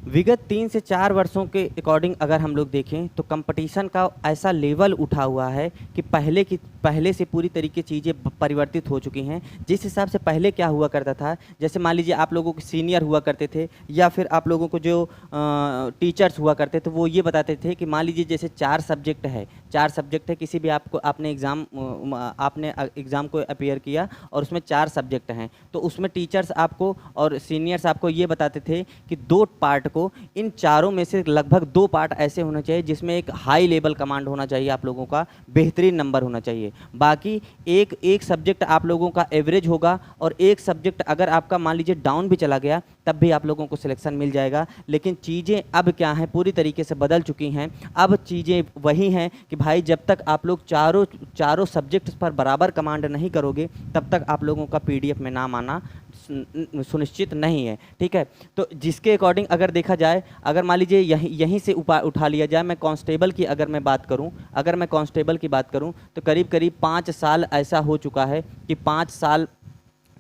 विगत 3 से 4 वर्षों के अकॉर्डिंग अगर हम लोग देखें तो कंपटीशन का ऐसा लेवल उठा हुआ है कि पहले से पूरी तरीके चीज़ें परिवर्तित हो चुकी हैं। जिस हिसाब से पहले क्या हुआ करता था, जैसे मान लीजिए आप लोगों के सीनियर हुआ करते थे या फिर आप लोगों को जो टीचर्स हुआ करते थे वो ये बताते थे कि मान लीजिए जैसे 4 सब्जेक्ट है, किसी भी आपने एग्ज़ाम को अपीयर किया और उसमें 4 सब्जेक्ट हैं, तो उसमें टीचर्स आपको और सीनियर्स आपको ये बताते थे कि 2 पार्ट को, इन चारों में से लगभग 2 पार्ट ऐसे होने चाहिए जिसमें एक हाई लेवल कमांड होना चाहिए, आप लोगों का बेहतरीन नंबर होना चाहिए। बाकी एक सब्जेक्ट आप लोगों का एवरेज होगा और एक सब्जेक्ट अगर आपका मान लीजिए डाउन भी चला गया तब भी आप लोगों को सिलेक्शन मिल जाएगा। लेकिन चीज़ें अब क्या हैं, पूरी तरीके से बदल चुकी हैं। अब चीज़ें वही हैं कि भाई जब तक आप लोग चारों सब्जेक्ट्स पर बराबर कमांड नहीं करोगे तब तक आप लोगों का पीडीएफ में नाम आना सुनिश्चित नहीं है। ठीक है, तो जिसके अकॉर्डिंग अगर देखा जाए, अगर मान लीजिए यहीं से उठा लिया जाए, मैं कांस्टेबल की अगर मैं बात करूं तो करीब करीब 5 साल ऐसा हो चुका है कि 5 साल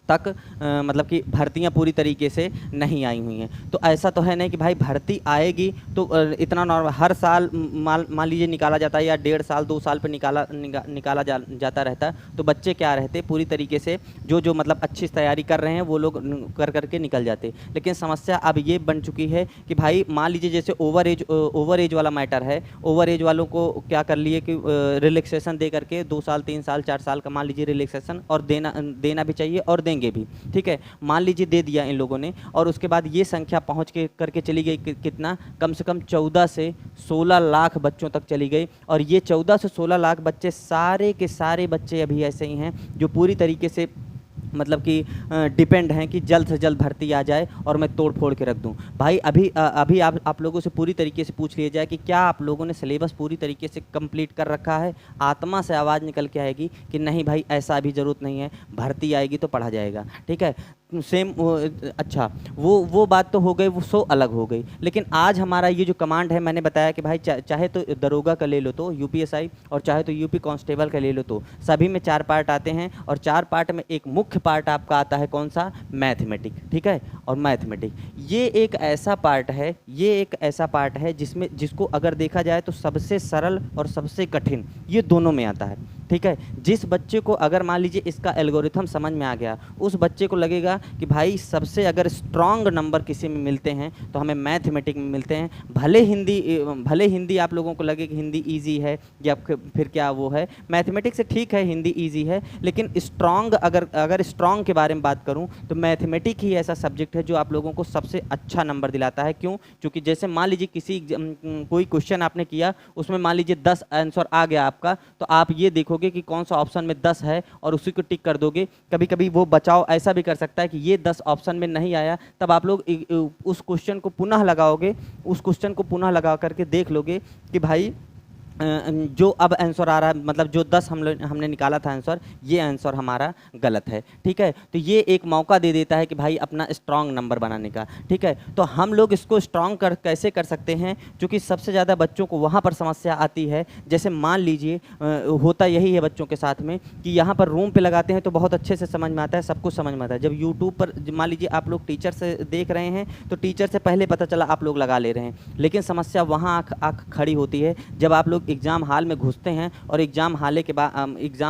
तक मतलब कि भर्तियां पूरी तरीके से नहीं आई हुई हैं। तो ऐसा तो है नहीं कि भाई भर्ती आएगी तो इतना नॉर्मल हर साल मान लीजिए निकाला जाता है या 1.5 साल 2 साल पे निकाला जाता रहता है। तो बच्चे क्या रहते पूरी तरीके से जो मतलब अच्छी तैयारी कर रहे हैं वो लोग करके निकल जाते। लेकिन समस्या अब ये बन चुकी है कि भाई मान लीजिए जैसे ओवर एज वाला मैटर है, ओवर एज वालों को क्या कर लिए कि रिलैक्सेशन दे करके 2 साल 3 साल 4 साल का मान लीजिए रिलैक्सेशन और देना भी चाहिए और देंगे भी। ठीक है, मान लीजिए दे दिया इन लोगों ने और उसके बाद ये संख्या पहुंच के करके चली गई कितना, कम से कम 14 से 16 लाख बच्चों तक चली गई। और ये 14 से 16 लाख बच्चे सारे के सारे बच्चे अभी ऐसे ही हैं जो पूरी तरीके से मतलब कि डिपेंड हैं कि जल्द से जल्द भर्ती आ जाए और मैं तोड़ फोड़ के रख दूं। भाई अभी आप लोगों से पूरी तरीके से पूछ लिया जाए कि क्या आप लोगों ने सिलेबस पूरी तरीके से कंप्लीट कर रखा है। आत्मा से आवाज़ निकल के आएगी कि नहीं भाई ऐसा अभी ज़रूरत नहीं है, भर्ती आएगी तो पढ़ा जाएगा। ठीक है, सेम अच्छा वो बात तो हो गई, वो सो अलग हो गई। लेकिन आज हमारा ये जो कमांड है, मैंने बताया कि भाई चाहे तो दरोगा का ले लो तो यूपीएसआई और चाहे तो यूपी कांस्टेबल का ले लो, तो सभी में 4 पार्ट आते हैं और 4 पार्ट में एक मुख्य पार्ट आपका आता है कौन सा, मैथमेटिक। ठीक है, और मैथमेटिक ये एक ऐसा पार्ट है जिसको अगर देखा जाए तो सबसे सरल और सबसे कठिन ये दोनों में आता है। ठीक है, जिस बच्चे को अगर मान लीजिए इसका एल्गोरिथम समझ में आ गया, उस बच्चे को लगेगा कि भाई सबसे अगर स्ट्रॉन्ग नंबर किसी में मिलते हैं तो हमें मैथमेटिक में मिलते हैं। भले हिंदी आप लोगों को लगे कि हिंदी इजी है या फिर क्या वो है, मैथमेटिक्स से ठीक है हिंदी इजी है, लेकिन स्ट्रॉन्ग अगर स्ट्रॉन्ग के बारे में बात करूं तो मैथमेटिक ही ऐसा सब्जेक्ट है जो आप लोगों को सबसे अच्छा नंबर दिलाता है। क्यों? क्योंकि जैसे मान लीजिए कोई क्वेश्चन आपने किया, उसमें मान लीजिए 10 आंसर आ गया आपका, तो आप ये देखोगे कि कौन सा ऑप्शन में 10 है और उसी को टिक कर दोगे। कभी कभी वो बचाव ऐसा भी कर सकता है कि ये 10 ऑप्शन में नहीं आया, तब आप लोग उस क्वेश्चन को पुनः लगाओगे, उस क्वेश्चन को पुनः लगा करके देख लोगे कि भाई जो अब आंसर आ रहा है, मतलब जो 10 हमने निकाला था आंसर, ये आंसर हमारा गलत है। ठीक है, तो ये एक मौका दे देता है कि भाई अपना स्ट्रांग नंबर बनाने का। ठीक है, तो हम लोग इसको स्ट्रांग कैसे कर सकते हैं, क्योंकि सबसे ज़्यादा बच्चों को वहाँ पर समस्या आती है। जैसे मान लीजिए होता यही है बच्चों के साथ में कि यहाँ पर रूम पे लगाते हैं तो बहुत अच्छे से समझ में आता है, सब कुछ समझ में आता है। जब यूट्यूब पर मान लीजिए आप लोग टीचर से देख रहे हैं तो टीचर से पहले पता चला आप लोग लगा ले रहे हैं, लेकिन समस्या वहाँ आँख खड़ी होती है जब आप लोग एग्ज़ाम हाल में घुसते हैं और एग्ज़ाम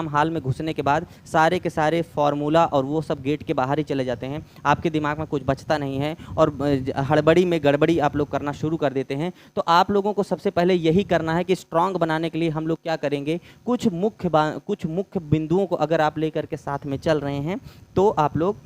हाल में घुसने के बाद सारे के सारे फार्मूला और वो सब गेट के बाहर ही चले जाते हैं, आपके दिमाग में कुछ बचता नहीं है और हड़बड़ी में गड़बड़ी आप लोग करना शुरू कर देते हैं। तो आप लोगों को सबसे पहले यही करना है कि स्ट्रांग बनाने के लिए हम लोग क्या करेंगे, कुछ मुख्य बिंदुओं को अगर आप लेकर के साथ में चल रहे हैं तो आप लोग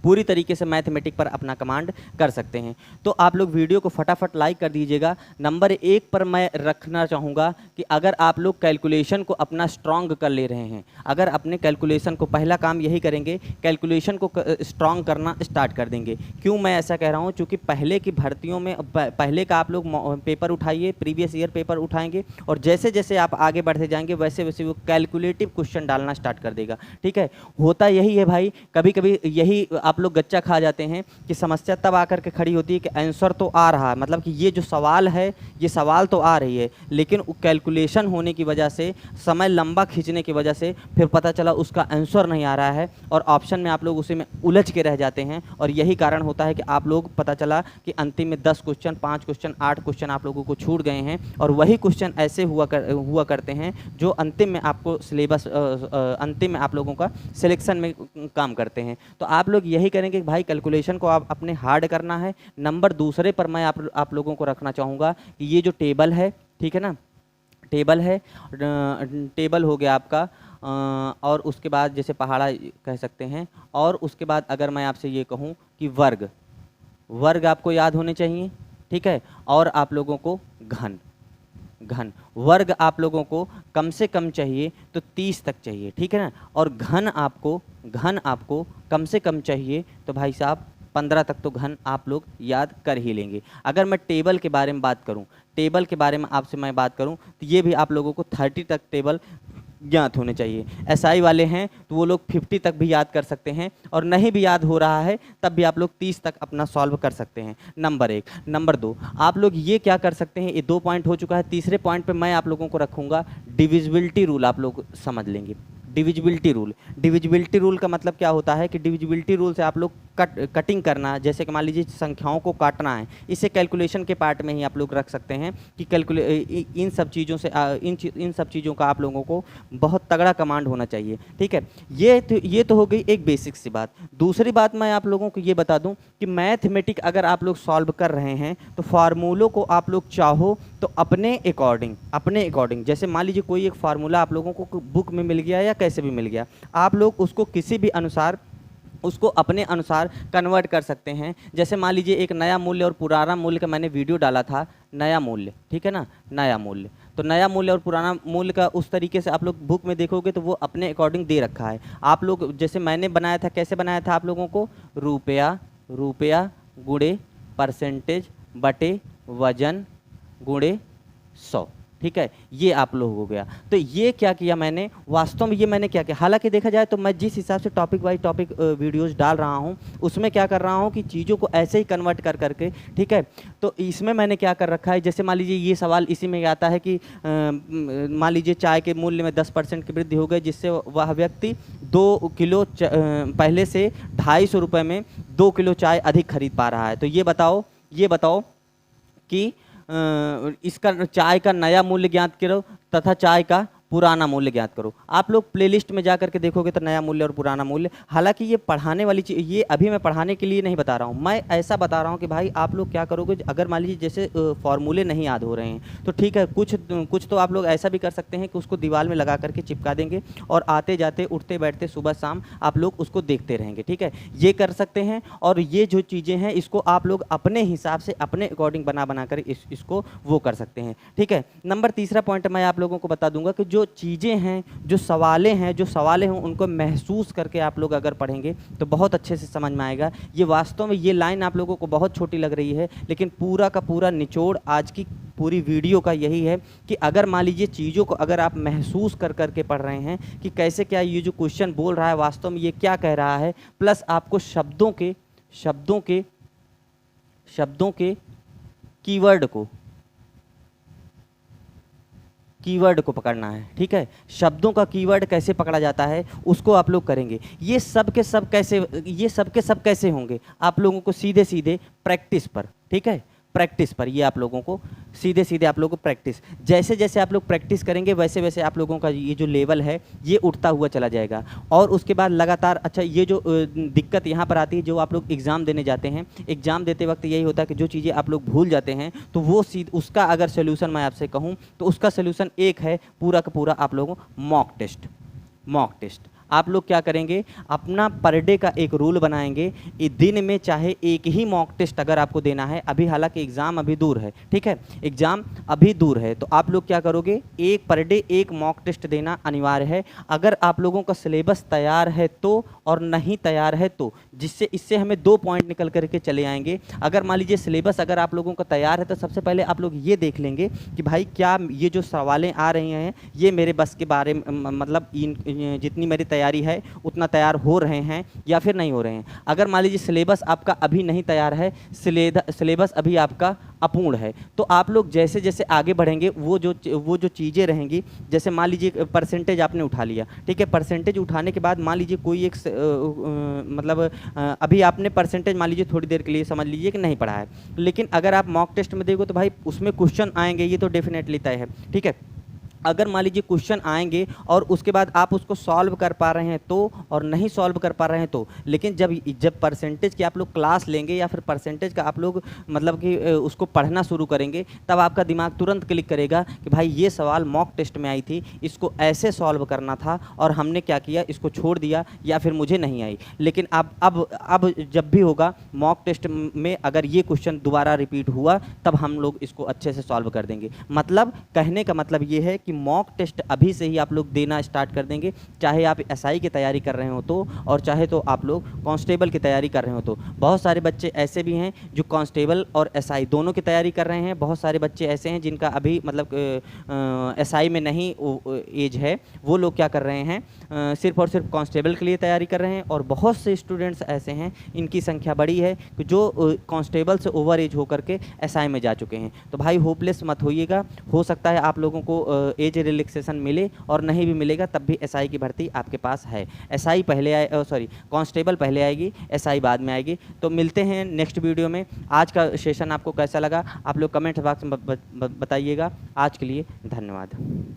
पूरी तरीके से मैथमेटिक पर अपना कमांड कर सकते हैं। तो आप लोग वीडियो को फटाफट लाइक कर दीजिएगा। नंबर 1 पर मैं रखना चाहूँगा कि अगर आप लोग कैलकुलेशन को अपना स्ट्रांग कर ले रहे हैं, अगर अपने कैलकुलेशन को पहला काम यही करेंगे, कैलकुलेशन को स्ट्रांग करना स्टार्ट कर देंगे। क्यों मैं ऐसा कह रहा हूँ, क्योंकि पहले की भर्तियों में पहले का आप लोग पेपर उठाइए, प्रीवियस ईयर पेपर उठाएंगे और जैसे जैसे आप आगे बढ़ते जाएंगे वैसे वैसे वो कैलकुलेटिव क्वेश्चन डालना स्टार्ट कर देगा। ठीक है, होता यही है भाई, कभी कभी यही आप आप लोग गच्चा खा जाते हैं कि समस्या तब आकर के खड़ी होती है कि आंसर तो आ रहा है, मतलब कि ये जो सवाल है ये सवाल तो आ रही है, लेकिन कैलकुलेशन होने की वजह से, समय लंबा खींचने की वजह से फिर पता चला उसका आंसर नहीं आ रहा है और ऑप्शन में आप लोग उसी में उलझ के रह जाते हैं। और यही कारण होता है कि आप लोग पता चला कि अंतिम में 10 क्वेश्चन, 5 क्वेश्चन, 8 क्वेश्चन आप लोगों को छूट गए हैं और वही क्वेश्चन ऐसे हुआ करते हैं जो अंतिम में आपको सिलेबस अंतिम में आप लोगों का सिलेक्शन में काम करते हैं। तो आप लोग यही करेंगे कि भाई कैलकुलेशन को आप अपने हार्ड करना है। नंबर दूसरे पर मैं आप लोगों को रखना चाहूँगा कि ये जो टेबल है, ठीक है ना, टेबल है, टेबल हो गया आपका, और उसके बाद जैसे पहाड़ा कह सकते हैं, और उसके बाद अगर मैं आपसे ये कहूँ कि वर्ग, वर्ग आपको याद होने चाहिए, ठीक है, और आप लोगों को घन, घन वर्ग आप लोगों को कम से कम चाहिए तो 30 तक चाहिए, ठीक है ना, और घन आपको कम से कम चाहिए तो भाई साहब 15 तक तो घन आप लोग याद कर ही लेंगे। अगर मैं टेबल के बारे में बात करूं, टेबल के बारे में आपसे मैं बात करूं तो ये भी आप लोगों को 30 तक टेबल ज्ञात होने चाहिए। एसआई वाले हैं तो वो लोग 50 तक भी याद कर सकते हैं, और नहीं भी याद हो रहा है तब भी आप लोग 30 तक अपना सॉल्व कर सकते हैं। नंबर 1। नंबर 2, आप लोग ये क्या कर सकते हैं, ये 2 पॉइंट हो चुका है। तीसरे पॉइंट पे मैं आप लोगों को रखूँगा डिविजिबिलिटी रूल, आप लोग समझ लेंगे। डिविजिबिलिटी रूल, डिविजिबिलिटी रूल का मतलब क्या होता है कि डिविजिबिलिटी रूल से आप लोग कटिंग करना, जैसे कि मान लीजिए संख्याओं को काटना है, इसे कैलकुलेशन के पार्ट में ही आप लोग रख सकते हैं कि इन सब चीज़ों से इन सब चीज़ों का आप लोगों को बहुत तगड़ा कमांड होना चाहिए, ठीक है। ये तो हो गई एक बेसिक सी बात। दूसरी बात मैं आप लोगों को ये बता दूं कि मैथमेटिक अगर आप लोग सॉल्व कर रहे हैं तो फार्मूलों को आप लोग चाहो तो अपने अकॉर्डिंग जैसे मान लीजिए कोई एक फार्मूला आप लोगों को बुक में मिल गया या कैसे भी मिल गया, आप लोग उसको किसी भी अनुसार उसको अपने अनुसार कन्वर्ट कर सकते हैं। जैसे मान लीजिए एक नया मूल्य और पुराना मूल्य का मैंने वीडियो डाला था, नया मूल्य, ठीक है ना, नया मूल्य, तो नया मूल्य और पुराना मूल्य का उस तरीके से आप लोग बुक में देखोगे तो वो अपने अकॉर्डिंग दे रखा है। आप लोग जैसे मैंने बनाया था, कैसे बनाया था आप लोगों को, रुपया गुणे परसेंटेज बटे वजन गुणे 100, ठीक है, ये आप लोग हो गया। तो ये क्या किया मैंने, वास्तव में ये मैंने क्या किया, हालांकि देखा जाए तो मैं जिस हिसाब से टॉपिक वाइज टॉपिक वीडियोस डाल रहा हूँ उसमें क्या कर रहा हूँ कि चीज़ों को ऐसे ही कन्वर्ट कर करके, ठीक है। तो इसमें मैंने क्या कर रखा है, जैसे मान लीजिए ये सवाल इसी में आता है कि मान लीजिए चाय के मूल्य में 10% की वृद्धि हो गई, जिससे वह व्यक्ति 2 किलो पहले से 250 रुपये में 2 किलो चाय अधिक खरीद पा रहा है। तो ये बताओ कि इसका चाय का नया मूल्य ज्ञात करो तथा चाय का पुराना मूल्य ज्ञात करो। आप लोग प्लेलिस्ट में जा करके देखोगे तो नया मूल्य और पुराना मूल्य, हालांकि ये पढ़ाने वाली चीज़, ये अभी मैं पढ़ाने के लिए नहीं बता रहा हूँ, मैं ऐसा बता रहा हूँ कि भाई आप लोग क्या करोगे, अगर मान लीजिए जैसे फॉर्मूले नहीं याद हो रहे हैं तो ठीक है, कुछ तो आप लोग ऐसा भी कर सकते हैं कि उसको दीवार में लगा करके चिपका देंगे और आते जाते उठते बैठते सुबह शाम आप लोग उसको देखते रहेंगे, ठीक है, ये कर सकते हैं। और ये जो चीज़ें हैं इसको आप लोग अपने हिसाब से अपने अकॉर्डिंग बना कर इसको वो कर सकते हैं, ठीक है। नंबर तीसरा पॉइंट मैं आप लोगों को बता दूंगा कि जो चीज़ें हैं, जो सवालें हैं उनको महसूस करके आप लोग अगर पढ़ेंगे तो बहुत अच्छे से समझ में आएगा। ये वास्तव में ये लाइन आप लोगों को बहुत छोटी लग रही है, लेकिन पूरा का पूरा निचोड़ आज की पूरी वीडियो का यही है कि अगर मान लीजिए चीज़ों को अगर आप महसूस कर करके पढ़ रहे हैं कि कैसे क्या ये जो क्वेश्चन बोल रहा है वास्तव में ये क्या कह रहा है, प्लस आपको शब्दों के कीवर्ड को पकड़ना है, ठीक है। शब्दों का कीवर्ड कैसे पकड़ा जाता है उसको आप लोग करेंगे। ये सब के सब कैसे होंगे, आप लोगों को सीधे प्रैक्टिस पर, ठीक है, प्रैक्टिस पर, ये आप लोगों को सीधे आप लोगों को प्रैक्टिस, जैसे आप लोग प्रैक्टिस करेंगे वैसे आप लोगों का ये जो लेवल है ये उठता हुआ चला जाएगा। और उसके बाद लगातार, अच्छा ये जो दिक्कत यहाँ पर आती है, जो आप लोग एग्ज़ाम देने जाते हैं, एग्ज़ाम देते वक्त यही होता है कि जो चीज़ें आप लोग भूल जाते हैं तो वो उसका अगर सोल्यूशन मैं आपसे कहूँ तो उसका सोल्यूशन एक है, पूरा का पूरा आप लोगों मॉक टेस्ट। आप लोग क्या करेंगे, अपना पर डे का एक रूल बनाएंगे, दिन में चाहे एक ही मॉक टेस्ट अगर आपको देना है, अभी हालांकि एग्ज़ाम अभी दूर है, ठीक है, एग्ज़ाम अभी दूर है, तो आप लोग क्या करोगे, एक पर डे एक मॉक टेस्ट देना अनिवार्य है। अगर आप लोगों का सिलेबस तैयार है तो, और नहीं तैयार है तो जिससे इससे हमें 2 पॉइंट निकल करके चले आएंगे। अगर मान लीजिए सिलेबस अगर आप लोगों का तैयार है तो सबसे पहले आप लोग ये देख लेंगे कि भाई क्या ये जो सवालें आ रही हैं ये मेरे बस के बारे में मतलब जितनी मेरी तैयारी है उतना तैयार हो रहे हैं या फिर नहीं हो रहे हैं। अगर मान लीजिए सिलेबस आपका अभी नहीं तैयार है, सिलेबस अभी आपका अपूर्ण है, तो आप लोग जैसे जैसे आगे बढ़ेंगे वो जो चीज़ें रहेंगी, जैसे मान लीजिए परसेंटेज आपने उठा लिया, ठीक है, परसेंटेज उठाने के बाद मान लीजिए कोई एक मतलब अभी आपने परसेंटेज मान लीजिए थोड़ी देर के लिए समझ लीजिए कि नहीं पढ़ा है, लेकिन अगर आप मॉक टेस्ट में देखो तो भाई उसमें क्वेश्चन आएंगे, ये तो डेफिनेटली तय है, ठीक है। अगर मान लीजिए क्वेश्चन आएंगे और उसके बाद आप उसको सॉल्व कर पा रहे हैं तो, और नहीं सॉल्व कर पा रहे हैं तो, लेकिन जब परसेंटेज की आप लोग क्लास लेंगे या फिर परसेंटेज का आप लोग मतलब कि उसको पढ़ना शुरू करेंगे, तब आपका दिमाग तुरंत क्लिक करेगा कि भाई ये सवाल मॉक टेस्ट में आई थी, इसको ऐसे सॉल्व करना था और हमने क्या किया, इसको छोड़ दिया या फिर मुझे नहीं आई। लेकिन अब जब भी होगा मॉक टेस्ट में अगर ये क्वेश्चन दोबारा रिपीट हुआ तब हम लोग इसको अच्छे से सॉल्व कर देंगे। मतलब कहने का मतलब ये है कि मॉक टेस्ट अभी से ही आप लोग देना स्टार्ट कर देंगे, चाहे आप एसआई की तैयारी कर रहे हो तो, और चाहे तो आप लोग कांस्टेबल की तैयारी कर रहे हो तो। बहुत सारे बच्चे ऐसे भी हैं जो कांस्टेबल और एसआई दोनों की तैयारी कर रहे हैं, बहुत सारे बच्चे ऐसे हैं जिनका अभी मतलब एसआई में नहीं एज है, वो लोग क्या कर रहे हैं, सिर्फ और सिर्फ कांस्टेबल के लिए तैयारी कर रहे हैं। और बहुत से स्टूडेंट्स ऐसे हैं, इनकी संख्या बड़ी है, जो कांस्टेबल से ओवर एज होकर के एसआई में जा चुके हैं। तो भाई होपलेस मत होइएगा, हो सकता है आप लोगों को एज रिलैक्सेशन मिले और नहीं भी मिलेगा तब भी एसआई की भर्ती आपके पास है। एसआई पहले आए, सॉरी कांस्टेबल पहले आएगी, एसआई बाद में आएगी। तो मिलते हैं नेक्स्ट वीडियो में। आज का सेशन आपको कैसा लगा आप लोग कमेंट बॉक्स में बताइएगा। आज के लिए धन्यवाद।